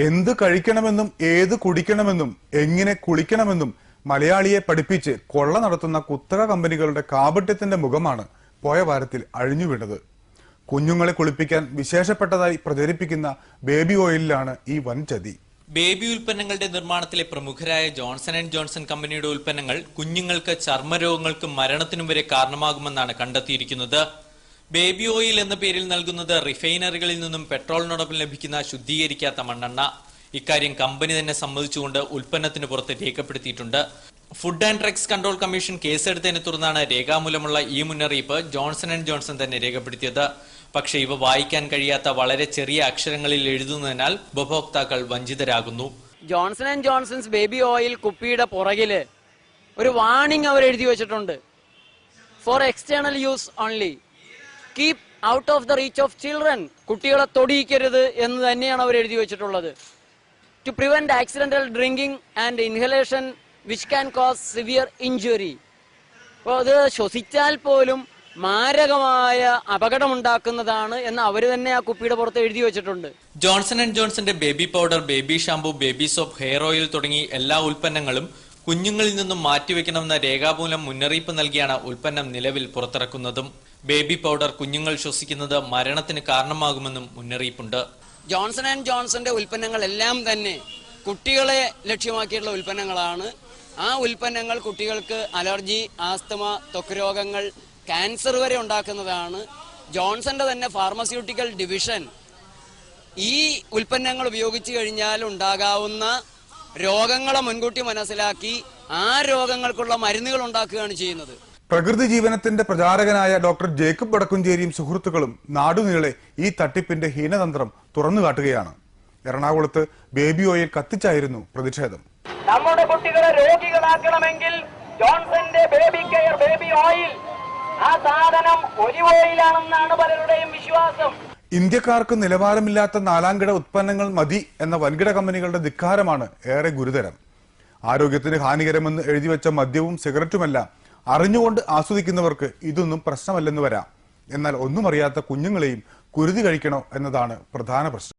എന്ത് കഴിക്കണമെന്നും ഏത് കുടിക്കണമെന്നും എങ്ങനെ കുളിക്കണമെന്നും മലയാളിയെ പഠിപ്പിച്ച് കൊള്ള നടത്തുന്ന കുത്തക കമ്പനികളുടെ കാപട്യത്തിന്റെ മുഖമാണ് പോയ വാരത്തിൽ അഴിഞ്ഞുവീണത്. കുഞ്ഞുങ്ങളെ കുളിപ്പിക്കാൻ വിശേഷപ്പെട്ടതായി പ്രചരിപ്പിക്കുന്ന ബേബി ഓയിലിലാണ് ഈ വൻ ചതി. ബേബി ഉൽപ്പന്നങ്ങളുടെ നിർമ്മാണത്തിലെ പ്രമുഖരായ ജോൺസൺ ആൻഡ് ജോൺസൺ കമ്പനിയുടെ ഉൽപ്പന്നങ്ങൾ കുഞ്ഞുങ്ങൾക്ക് ചർമ്മരോഗങ്ങൾക്കും മരണത്തിനും വരെ കാരണമാകുമെന്നാണ് കണ്ടെത്തിയിരിക്കുന്നത്. ബേബി ഓയിൽ എന്ന പേരിൽ നൽകുന്നത് റിഫൈനറികളിൽ നിന്നും പെട്രോളിനോടൊപ്പം ലഭിക്കുന്ന ശുദ്ധീകരിക്കാത്ത മണ്ണെണ്ണ. ഇക്കാര്യം കമ്പനി തന്നെ സമ്മതിച്ചുകൊണ്ട് ഉൽപ്പന്നത്തിന് പുറത്ത് രേഖപ്പെടുത്തിയിട്ടുണ്ട്. Food and drugs control commission കേസെടുത്തതിനെ തുടർന്നാണ് രേഖാമൂലമുള്ള ഈ മുന്നറിയിപ്പ് ജോൺസൺ ആൻഡ് ജോൺസൺ തന്നെ രേഖപ്പെടുത്തിയത്. പക്ഷേ ഇവ വായിക്കാൻ കഴിയാത്ത വളരെ ചെറിയ അക്ഷരങ്ങളിൽ എഴുതുന്നതിനാൽ ഉപഭോക്താക്കൾ വഞ്ചിതരാകുന്നു. Johnson and Johnson's baby oil കുപ്പിയുടെ പുറകില് ഒരു വാർണിംഗ് അവർ എഴുതി വെച്ചിട്ടുണ്ട്. For external use only, keep out of the reach of children. കുട്ടികളെ തൊടിയിക്കരുത് എന്ന് തന്നെയാണ് അവർ എഴുതി വെച്ചിട്ടുള്ളത്. To prevent accidental drinking and inhalation which can cause severe injury. അപ്പോൾ അത് ശ്വസിച്ചാൽ പോലും മാരകമായ അപകടമുണ്ടാക്കുന്നതാണ് എന്ന് അവർ തന്നെ ആ കുപ്പിയുടെ പുറത്ത് എഴുതി വെച്ചിട്ടുണ്ട്. ജോൺസൺ ആൻഡ് ജോൺസന്റെ baby powder, baby shampoo, baby soap, hair oil തുടങ്ങി എല്ലാ ഉൽപ്പന്നങ്ങളും കുഞ്ഞുങ്ങളിൽ നിന്നും മാറ്റിവെക്കണമെന്ന രേഖാമൂലം മുന്നറിയിപ്പ് നൽകിയാണ് ഉൽപ്പന്നം നിലവിൽ പുറത്തിറക്കുന്നതും. ബേബി പൗഡർ കുഞ്ഞുങ്ങൾ ശ്വസിക്കുന്നത് മരണത്തിന് കാരണമാകുമെന്നും മുന്നറിയിപ്പുണ്ട്. ജോൺസൺ ആൻഡ് ജോൺസന്റെ ഉൽപ്പന്നങ്ങളെല്ലാം തന്നെ കുട്ടികളെ ലക്ഷ്യമാക്കിയിട്ടുള്ള ഉൽപ്പന്നങ്ങളാണ്. ആ ഉൽപ്പന്നങ്ങൾ കുട്ടികൾക്ക് അലർജി, ആസ്തമ, ത്വക്ക് രോഗങ്ങൾ, ക്യാൻസർ വരെ ഉണ്ടാക്കുന്നതാണ്. ജോൺസന്റെ തന്നെ ഫാർമസ്യൂട്ടിക്കൽ ഡിവിഷൻ ഈ ഉൽപ്പന്നങ്ങൾ ഉപയോഗിച്ചു കഴിഞ്ഞാൽ ഉണ്ടാകാവുന്ന രോഗങ്ങളെ മുൻകൂട്ടി മനസ്സിലാക്കി ആ രോഗങ്ങൾക്കുള്ള മരുന്നുകൾ ഉണ്ടാക്കുകയാണ് ചെയ്യുന്നത്. പ്രകൃതി ജീവനത്തിന്റെ പ്രചാരകനായ ഡോക്ടർ ജേക്കബ് വടക്കുംചേരിയും സുഹൃത്തുക്കളും നാടുനീളെ ഈ തട്ടിപ്പിന്റെ ഹീനതന്ത്രം തുറന്നുകാട്ടുകയാണ്. എറണാകുളത്ത് ബേബി ഓയിൽ കത്തിച്ചായിരുന്നു പ്രതിഷേധം. നമ്മുടെ കുട്ടികളെ രോഗികളാക്കണമെങ്കിൽ ജോൺസന്റെ ബേബി കെയർ ബേബി ഓയിൽ, ആ സാധനം ഒലിവ് ഓയിലാണെന്നാണ് പലരുടെയും വിശ്വാസം. ഇന്ത്യക്കാർക്ക് നിലവാരമില്ലാത്ത നാലാംകിട ഉത്പന്നങ്ങൾ മതി എന്ന വൻകിട കമ്പനികളുടെ ധിക്കാരമാണ് ഏറെ ഗുരുതരം. ആരോഗ്യത്തിന് ഹാനികരമെന്ന് എഴുതിവെച്ച മദ്യവും സിഗരറ്റുമെല്ലാം അറിഞ്ഞുകൊണ്ട് ആസ്വദിക്കുന്നവർക്ക് ഇതൊന്നും പ്രശ്നമല്ലെന്ന് വരാം. എന്നാൽ ഒന്നും അറിയാത്ത കുഞ്ഞുങ്ങളെയും കുരുതി കഴിക്കണോ എന്നതാണ് പ്രധാന പ്രശ്നം.